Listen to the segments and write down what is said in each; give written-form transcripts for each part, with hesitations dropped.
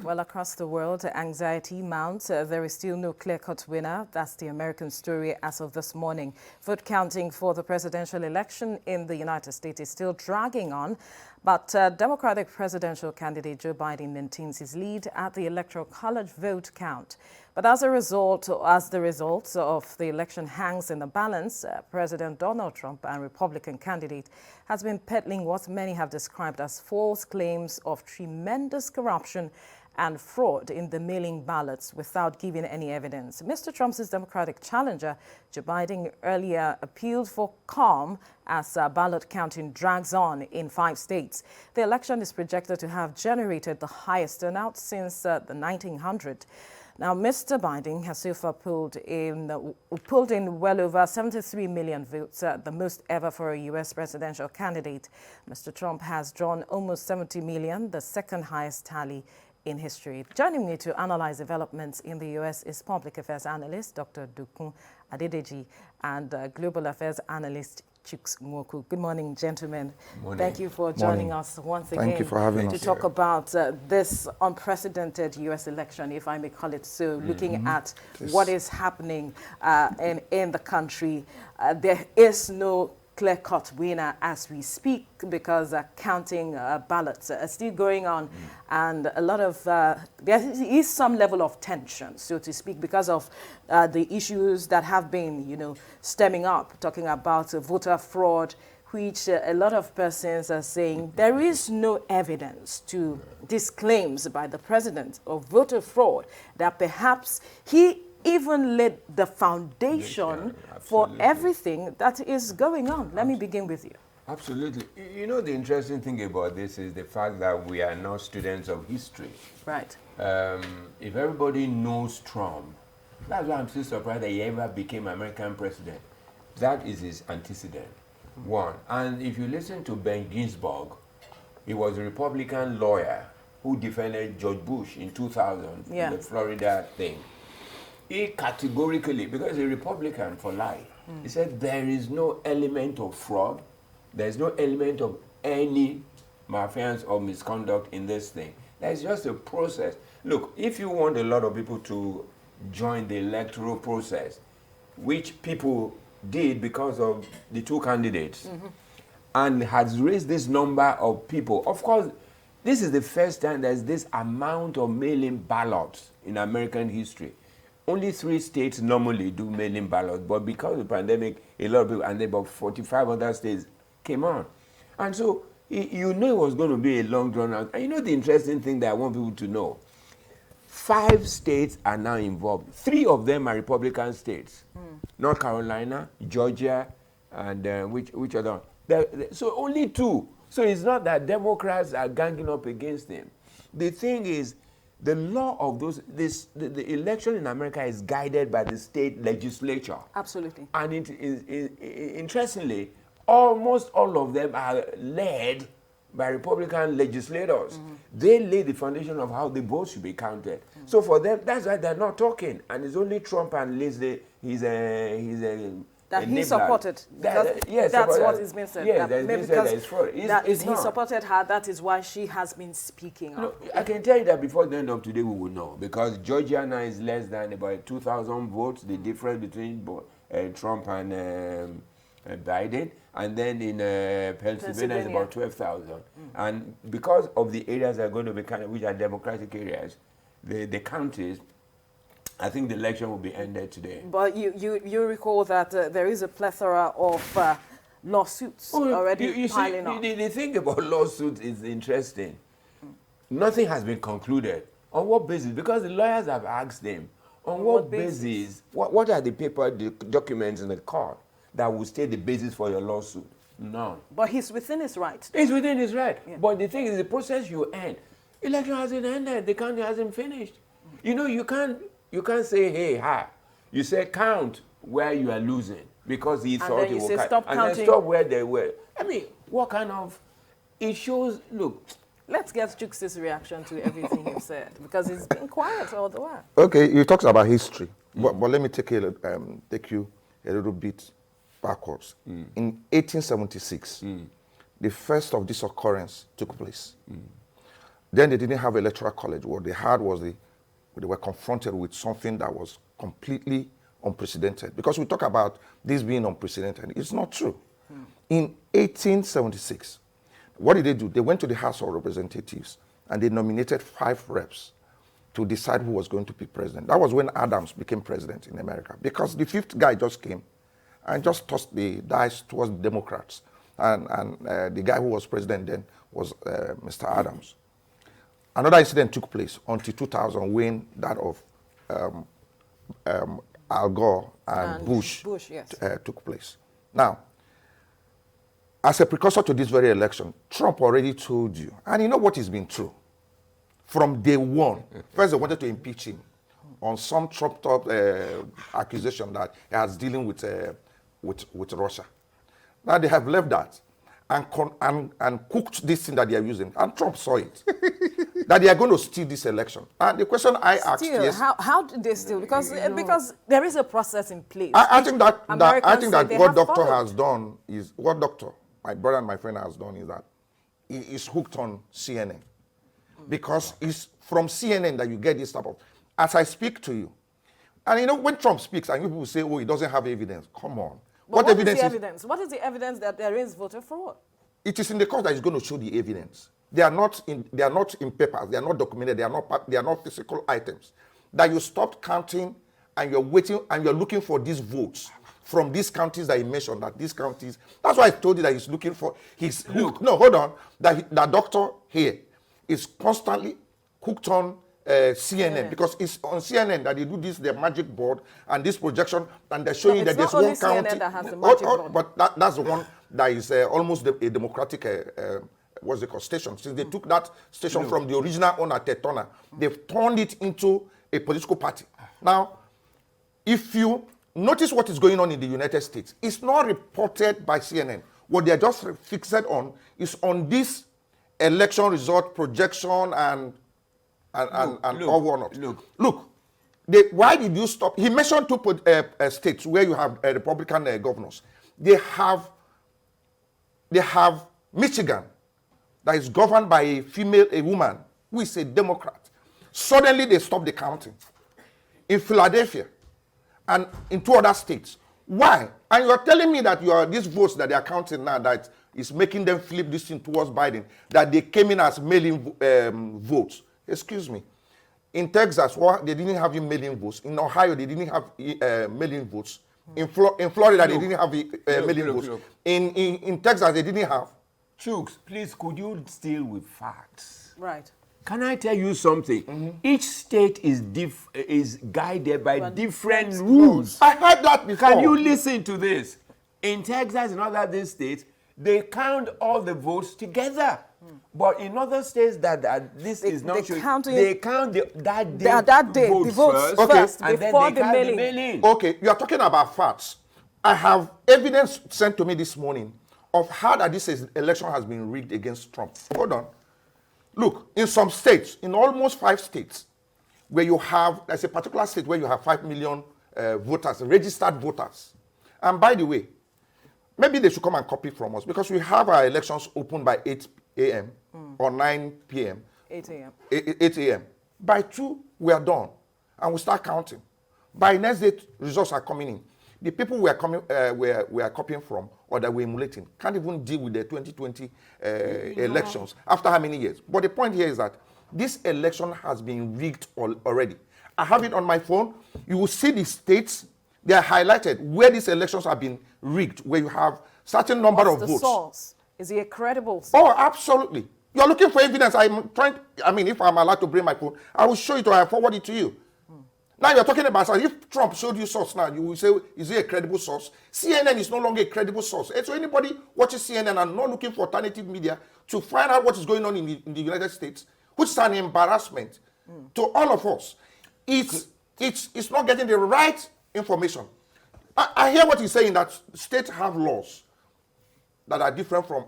Well, across the world, anxiety mounts. There is still no clear-cut winner. That's the American story as of this morning. Vote counting for the presidential election in the United States is still dragging on. But Democratic presidential candidate Joe Biden maintains his lead at the Electoral College vote count. But as the results of the election hangs in the balance, President Donald Trump and Republican candidate has been peddling what many have described as false claims of tremendous corruption and fraud in the mailing ballots without giving any evidence. Mr. Trump's Democratic challenger, Joe Biden, earlier appealed for calm as ballot counting drags on in 5 states. The election is projected to have generated the highest turnout since the 1900s. Now, Mr. Biden has so far pulled in well over 73 million votes, the most ever for a U.S. presidential candidate. Mr. Trump has drawn almost 70 million, the second highest tally in history. Joining me to analyze developments in the U.S. is public affairs analyst Dr. Dokun Adedeji and global affairs analyst Chuks Nwoku. Good morning, gentlemen. Morning. Thank you for joining us once again. Thank you for having us. To talk about this unprecedented U.S. election, if I may call it so, looking at what is happening in the country. There is no clear-cut winner as we speak because counting ballots are still going on, and a lot of there is some level of tension, so to speak, because of the issues that have been, stemming up, talking about voter fraud, which a lot of persons are saying there is no evidence to these claims by the president of voter fraud, that perhaps he even laid the foundation for everything that is going on. Let me begin with you. Absolutely. You know, the interesting thing about this is the fact that we are not students of history. Right. If everybody knows Trump, that's why I'm still surprised that he ever became American president. That is his antecedent, one. And if you listen to Ben Ginsburg, he was a Republican lawyer who defended George Bush in 2000 in the Florida thing. He categorically, because he's a Republican for life, he said there is no element of fraud, there is no element of any malfeasance or misconduct in this thing. There's just a process. Look, if you want a lot of people to join the electoral process, which people did because of the two candidates, and has raised this number of people, of course, this is the first time there's this amount of mail-in ballots in American history. Only 3 states normally do mail-in ballots, but because of the pandemic, a lot of people, and about 45 other states came on. And so, you know it was going to be a long drawn out. And you know the interesting thing that I want people to know? 5 states are now involved. 3 of them are Republican states. North Carolina, Georgia, and which other? So only 2. So it's not that Democrats are ganging up against them. The thing is, the law of those, the election in America is guided by the state legislature. Absolutely. And it is, interestingly, almost all of them are led by Republican legislators. They lay the foundation of how the votes should be counted. So for them, that's why they're not talking. And it's only Trump and Liz, that he supported. Yes, that's what is being said. Yes, that maybe because that is fraud. He supported her, that is why she has been speaking up. No, I can tell you that before the end of today we will know, because Georgia now is less than about 2,000 votes, the difference between Trump and Biden, and then in Pennsylvania is about 12,000. And because of the areas that are going to be which are Democratic areas, the counties, I think the election will be ended today. But you recall that there is a plethora of lawsuits already piling up. The thing about lawsuits is interesting. Nothing has been concluded. On what basis? Because the lawyers have asked them, on what basis? What are the documents in the court that will state the basis for your lawsuit? None. But he's within his right. He's within his right. Yeah. But the thing is, the process you end. Election hasn't ended. The counting hasn't finished. You know, you can't say, hey, hi. You say count where you are losing because he thought it would count. Stop counting. And then stop where they were. I mean, what kind of... It shows, look... Let's get Chuks' reaction to everything you've said, because he's been quiet all the while. Okay, you talked about history, but let me take you a little bit backwards. In 1876, the first of this occurrence took place. Then they didn't have electoral college. What they had was they were confronted with something that was completely unprecedented. Because we talk about this being unprecedented. It's not true. In 1876, what did they do? They went to the House of Representatives and they nominated 5 reps to decide who was going to be president. That was when Adams became president in America, because the 5th guy just came and just tossed the dice towards the Democrats. And the guy who was president then was Mr. Adams. Another incident took place until 2000 when that of Al Gore and Bush yes. Took place. Now, as a precursor to this very election, Trump already told you, and you know what has been true. From day one, first they wanted to impeach him on some trumped-up accusation that he was dealing with Russia. Now they have left that and cooked this thing that they are using, and Trump saw it. That they are going to steal this election. And the question I asked is, how did they steal? Because there is a process in place. I think that what doctor followed. has done is what doctor, my brother and my friend has done is that he is hooked on CNN, because it's from CNN that you get this type of. As I speak to you, and you know when Trump speaks and people say, "Oh, he doesn't have evidence." Come on, what evidence? Is the evidence? What is the evidence that there is voter fraud? It is in the court that is going to show the evidence. They are not in papers. They are not documented. They are not physical items. That you stopped counting and you're waiting and you're looking for these votes from these counties that he mentioned. That these counties. That's why I told you that he's looking for. No, hold on. That doctor here is constantly hooked on CNN, because it's on CNN that they do this, their magic board and this projection, and they're showing that there's one county. That has the magic board. But that's the one that is almost a democratic. What's it called? Station. Since they took that station from the original owner, Tetona, they've turned it into a political party. Now, if you notice what is going on in the United States, it's not reported by CNN. What they're just fixed on is on this election result projection and all whatnot. Look. Why did you stop? He mentioned 2 states where you have Republican governors. They have Michigan, that is governed by a woman who is a Democrat. Suddenly they stopped the counting. In Philadelphia and in 2 other states. Why? And you are telling me that these votes that they are counting now that is making them flip this thing towards Biden, that they came in as mail-in votes. Excuse me. In Texas, they didn't have mail-in votes. In Ohio, they didn't have mail-in votes. In Florida, they didn't have mail-in votes. In Texas, they didn't have. Chooks, please, could you deal with facts? Right. Can I tell you something? Each state is guided by different rules. I heard that before. Can you listen to this? In Texas and other states, they count all the votes together. But in other states this is not true. They count that day the votes first and before then the the mailing. Okay, you are talking about facts. I have evidence sent to me this morning of how that this election has been rigged against Trump. Hold on. Look, in some states, in almost 5 states, where you have, there's a particular state where you have 5 million voters, registered voters. And by the way, maybe they should come and copy from us, because we have our elections open by 8 a.m. or 9 p.m. 8 a.m. 8 a.m. By 2, we are done, and we start counting. By next day, results are coming in. The people we are copying from or that we're emulating can't even deal with the 2020 elections after how many years? But the point here is that this election has been rigged already. I have it on my phone. You will see the states, they are highlighted where these elections have been rigged, where you have certain number of votes. What's the source? Is he a credible source? Oh, absolutely. You are looking for evidence. If I'm allowed to bring my phone, I will show it or I forward it to you. Now you're talking about, if Trump showed you source now, you will say, is he a credible source? CNN is no longer a credible source. And so anybody watching CNN and not looking for alternative media to find out what is going on in the United States, which is an embarrassment to all of us, it's not getting the right information. I hear what he's saying, that states have laws that are different from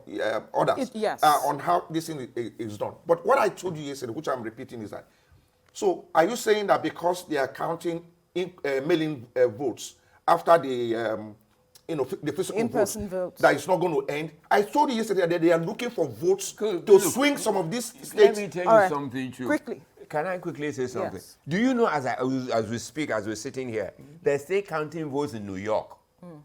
others on how this thing is done. But what I told you yesterday, which I'm repeating, is that, so are you saying that because they are counting mail-in votes after the the physical in-person votes. that is not going to end. I told you yesterday that they are looking for votes to Look, swing some of these states. Let me tell you right. something true. Quickly. Can I quickly say something? Yes. Do you know, as we speak, as we're sitting here, they're still counting votes in New York,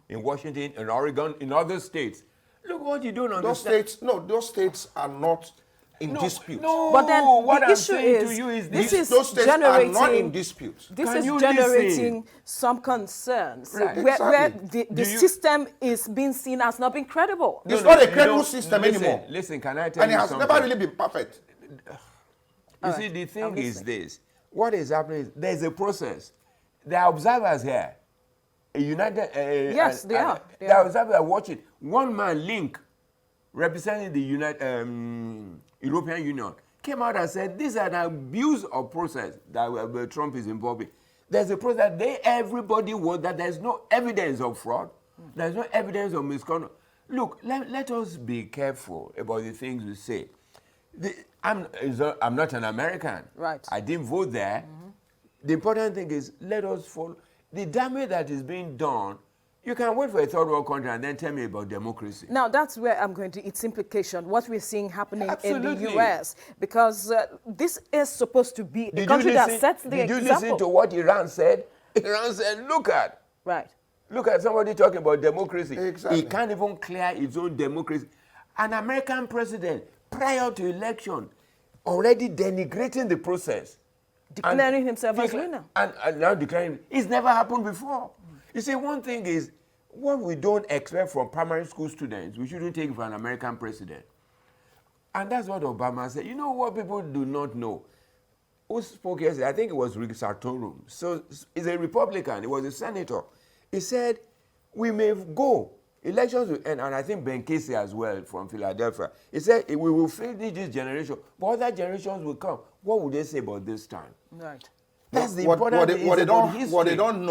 in Washington, in Oregon, in other states. Look what you don't understand. Those states are not in dispute. No, But then what the I'm issue saying to is, you is this this. is Those states generating, are not in dispute. This Can is you generating listen? some concerns Right. where Exactly. the system is being seen as not being credible. It's not a credible don't- system listen, anymore. Listen, can I tell And you it has something? never really been perfect. You see, the thing I'm is listening. this. What is happening is there's a process. There are observers here. A united... Yes, they are. They There are. are observers watching. One man, Link, representing the European Union, came out and said this is an abuse of process that Trump is involved in. There's a process that everybody wants, that there's no evidence of fraud. There's no evidence of misconduct. Look, let us be careful about the things we say. I'm not an American. Right. I didn't vote there. The important thing is let us follow. The damage that is being done, you can wait for a third world country and then tell me about democracy. Now, that's where I'm going to, its implication, what we're seeing happening in the Absolutely. U.S., because this is supposed to be a Did country you that listen- sets the Did you example. listen to what Iran said? Iran said, look at somebody talking about democracy. Exactly. He can't even clear his own democracy. An American president, prior to election, already denigrating the process. Declaring himself as winner. And now declaring. It's never happened before. You see, one thing is, what we don't expect from primary school students, we shouldn't take for an American president. And that's what Obama said. You know what people do not know? Who spoke yesterday? I think it was Rick Sartorum. So he's a Republican. He was a senator. He said, we may go. Elections will end. And I think Ben Casey as well from Philadelphia. He said, we will finish this generation, but other generations will come. What would they say about this time? Right. That's the What important thing about they history. don't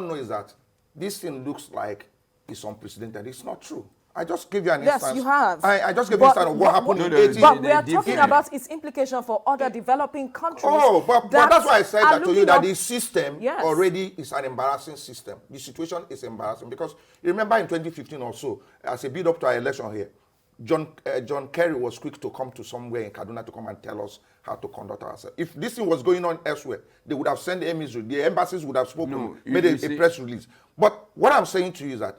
know is that this thing looks like it's unprecedented. It's not true. I just give you an Yes, instance. you have. I just gave you an instance of what happened in no, 80. But we are They're talking different. about its implication for other developing countries. Oh, but that's why I said are that to you, looking that up- the system Yes. already is an embarrassing system. The situation is embarrassing because you remember in 2015 also, as a build up to our election here, John Kerry was quick to come to somewhere in Kaduna to come and tell us how to conduct ourselves. If this thing was going on elsewhere, they would have sent the embassies would have spoken, No, made you a see- press release. But what I'm saying to you is that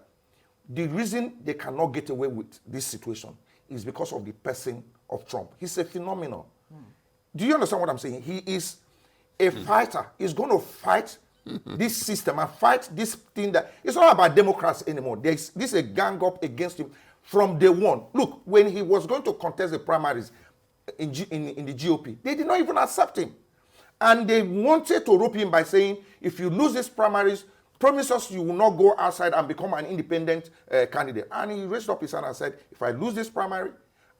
the reason they cannot get away with this situation is because of the person of Trump. He's a phenomenon. Do you understand what I'm saying? He is a fighter. He's going to fight this system and fight this thing that it's not about Democrats anymore. This is a gang up against him from day one. Look, when he was going to contest the primaries in the GOP, they did not even accept him. And they wanted to rope him by saying, if you lose these primaries, promise us you will not go outside and become an independent candidate. And he raised up his hand and said, if I lose this primary,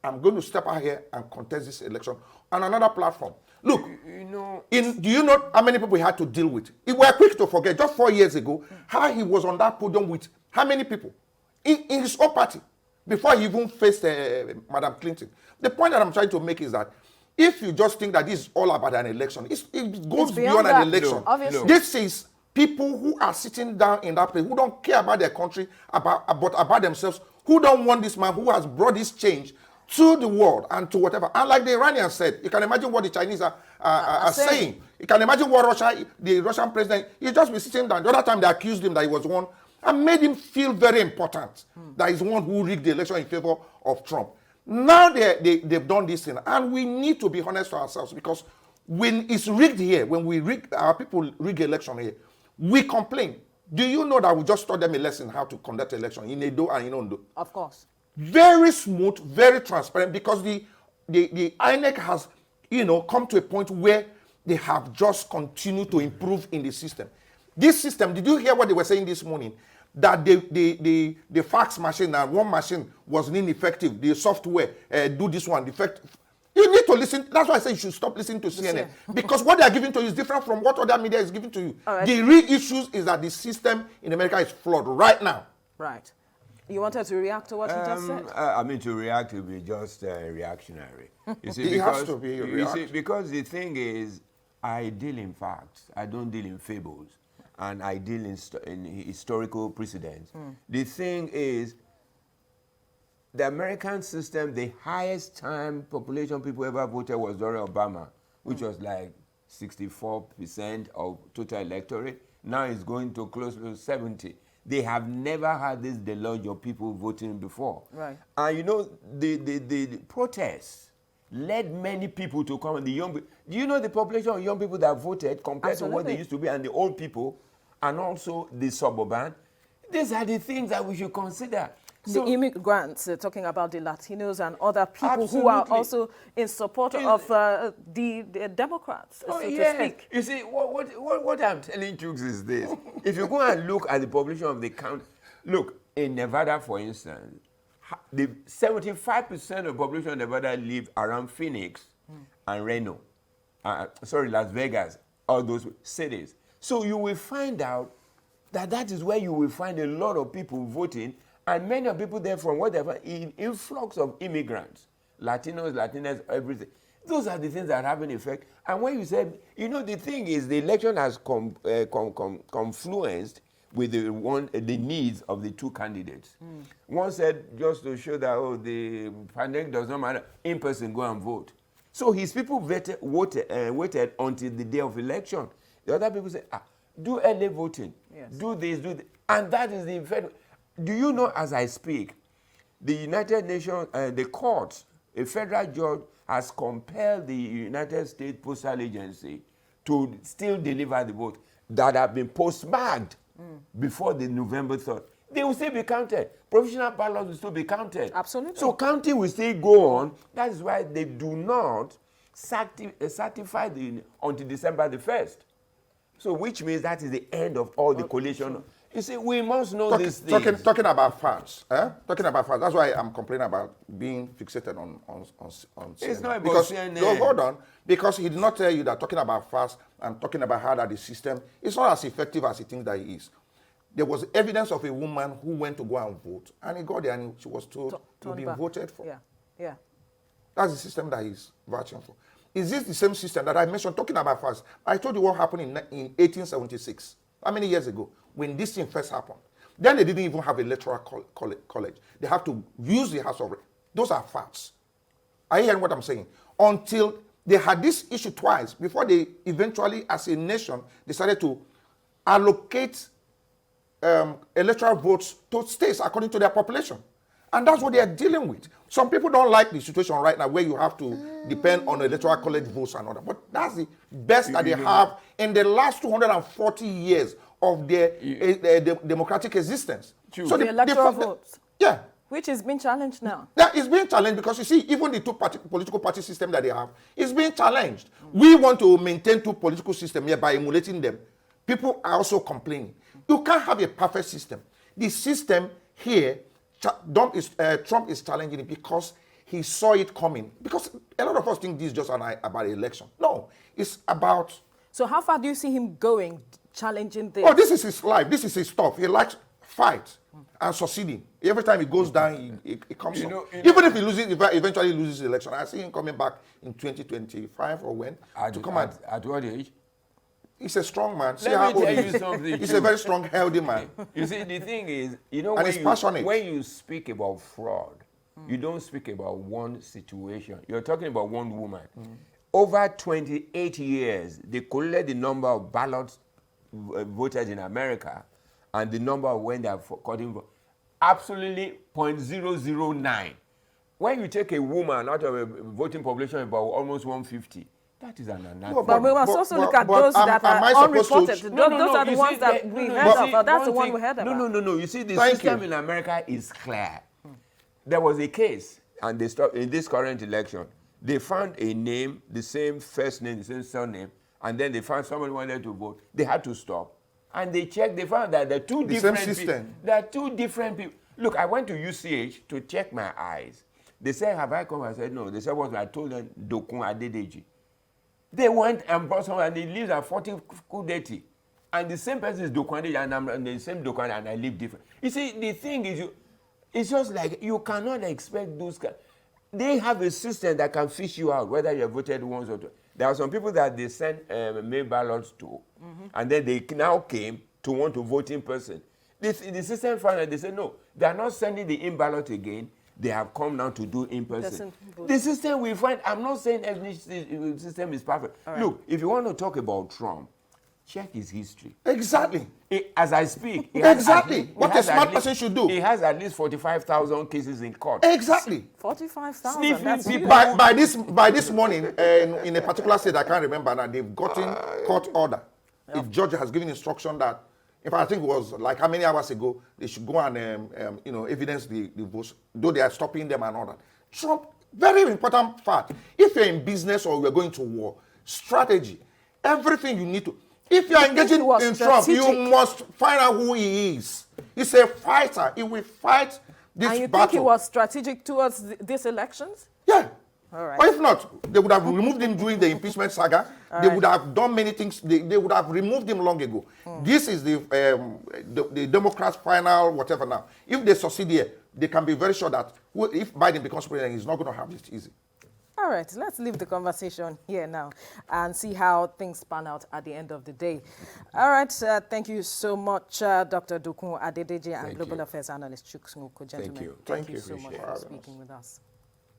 I'm going to step out here and contest this election on another platform. Look, do you know how many people he had to deal with? We were quick to forget, just 4 years ago, how he was on that podium with how many people? In his own party, before he even faced Madam Clinton. The point that I'm trying to make is that if you just think that this is all about an election, it goes beyond that, an election. no, obviously. This is people who are sitting down in that place, who don't care about their country, but about themselves, who don't want this man who has brought this change to the world and to whatever. And like the Iranians said, you can imagine what the Chinese are saying. You can imagine what the Russian president, he just be sitting down. The other time they accused him that he was one and made him feel very important, that he's the one who rigged the election in favor of Trump. Now they've done this thing, and we need to be honest to ourselves, because when it's rigged here, when our people rig election here, we complain. Do you know that we just taught them a lesson how to conduct election in Edo and in Ondo? Of course. Very smooth, very transparent, because the INEC has, come to a point where they have just continued to improve in the system. This system, did you hear what they were saying this morning? That the fax machine and one machine was ineffective. The software do this one defective. You need to listen. That's why I say you should stop listening to CNN. Because what they are giving to you is different from what other media is giving to you. All right. The real issues is that the system in America is flawed right now. Right. You wanted to react to what you just said? I mean, to react will be just reactionary. You see, It has to be a you see, reaction. because the thing is, I deal in facts. I don't deal in fables. an ideal in historical precedence. The thing is, the American system, the highest time population people ever voted was during Obama, which was like 64% of total electorate. Now it's going to close to 70. They have never had this deluge of people voting before. Right. And you know, the protests led many people to come. And the young, do you know the population of young people that voted compared to what they used to be, and the old people, and also the suburban? These are the things that we should consider. The immigrants, talking about the Latinos and other people Absolutely. who are also in support of the Democrats, so to speak. You see, what I'm telling you is this. If you go and look at the population of the county, look, in Nevada, for instance, the 75% of the population of Nevada live around Phoenix and Reno. Las Vegas, all those cities. So you will find out that is where you will find a lot of people voting. And many of people there from whatever, in influx of immigrants, Latinos, Latinas, everything. Those are the things that have an effect. And when you said, you know, the thing is, the election has confluenced with the needs of the two candidates. One said, just to show that, the pandemic does not matter, in person, go and vote. So his people waited until the day of election. The other people said, do early voting, do this, do that. And that is the effect. Do you know, as I speak, the United Nations, the court, a federal judge has compelled the United States Postal Agency to still deliver the vote that have been postmarked before the November 3rd. They will still be counted. Provisional ballots will still be counted. Absolutely. So counting will still go on. That is why they do not certify until December the 1st. So which means that is the end of all the collation. You see, we must know these things. Talking about facts, talking about facts. That's why I'm complaining about being fixated on CNN. It's not about because, CNN. No, hold on. Because he did not tell you that talking about facts and talking about how that the system is not as effective as he thinks that it is. There was evidence of a woman who went to go and vote, and he got there and she was told to be voted for. Yeah. That's the system that he's vouching for. Is this the same system that I mentioned, talking about facts? I told you what happened in 1876. How many years ago? When this thing first happened. Then they didn't even have electoral college. They have to use the House of Reps. Those are facts. Are you hearing what I'm saying? Until they had this issue twice before they eventually, as a nation, decided to allocate electoral votes to states according to their population. And that's what they are dealing with. Some people don't like the situation right now where you have to depend on electoral college votes and all that. But that's the best that they have in the last 240 years of their democratic existence. True. So the electoral votes. Yeah. Which is being challenged now. Yeah, it's being challenged because you see, even the political party system that they have is being challenged. We want to maintain two political systems here by emulating them. People are also complaining. You can't have a perfect system. The system here, Trump is challenging it because he saw it coming. Because a lot of us think this is just about election. No, it's about... So how far do you see him going, challenging this? Oh, this is his life. This is his stuff. He likes fight and succeeding. Every time he goes down, he comes up. Even if he loses, if he eventually loses the election, I see him coming back in 2025 or when to come out. At what age? He's a strong man. Let me tell you something. He's a very strong, healthy man. You see, the thing is, you know, and when you speak about fraud, you don't speak about one situation. You're talking about one woman. Over 28 years, they collected the number of ballots voted in America and the number of when they are cutting absolutely 0.009. When you take a woman out of a voting population of about almost 150, that is an anatomy. But we must also look at those that are unreported. Those are the ones that we heard of. That's the one we heard about. No. You see, the system in America is clear. There was a case, and they stopped in this current election. They found a name, the same first name, the same surname, and then they found someone who wanted to vote. They had to stop. And they checked, they found that there are two different people. There are two different people. Look, I went to UCH to check my eyes. They said, have I come? I said, no. They said, what? I told them, Dokun Adedeji. They went and brought someone, and they lived at 40 Kudeti. And the same person is Dokun Adedeji, and I'm the same Dokun, and I live different. You see, the thing is, it's just like you cannot expect those guys. They have a system that can fish you out, whether you have voted once or twice. There are some people that they sent mail ballots to, and then they now came to want to vote in person. The system finally, they said, no, they are not sending the in-ballot again. They have come now to do in person. The system we find, I'm not saying every system is perfect. Right. Look, if you want to talk about Trump, check his history. Exactly. As I speak. Exactly. What a smart person should do. He has at least 45,000 cases in court. Exactly. 45,000. That's people. By this morning, in a particular state, I can't remember now, they've gotten court order. The judge has given instruction that, in fact, I think it was like how many hours ago, they should go and evidence the votes, though they are stopping them and all that. Trump, very important fact. If you're in business or you're going to war, strategy, everything you need to. If you are engaging in Trump, you must find out who he is. He's a fighter. He will fight this battle. And you think he was strategic towards these elections? Yeah. All right. Or if not, they would have removed him during the impeachment saga. They would have done many things. They would have removed him long ago. This is the Democrats' final whatever now. If they succeed here, they can be very sure that if Biden becomes president, he's not going to have it easy. All right, let's leave the conversation here now and see how things pan out at the end of the day. All right, thank you so much, Dr. Dokun Adedeji and Global Affairs Analyst Chuk Snoko. Gentlemen, Thank you. Thank you so much for speaking with us.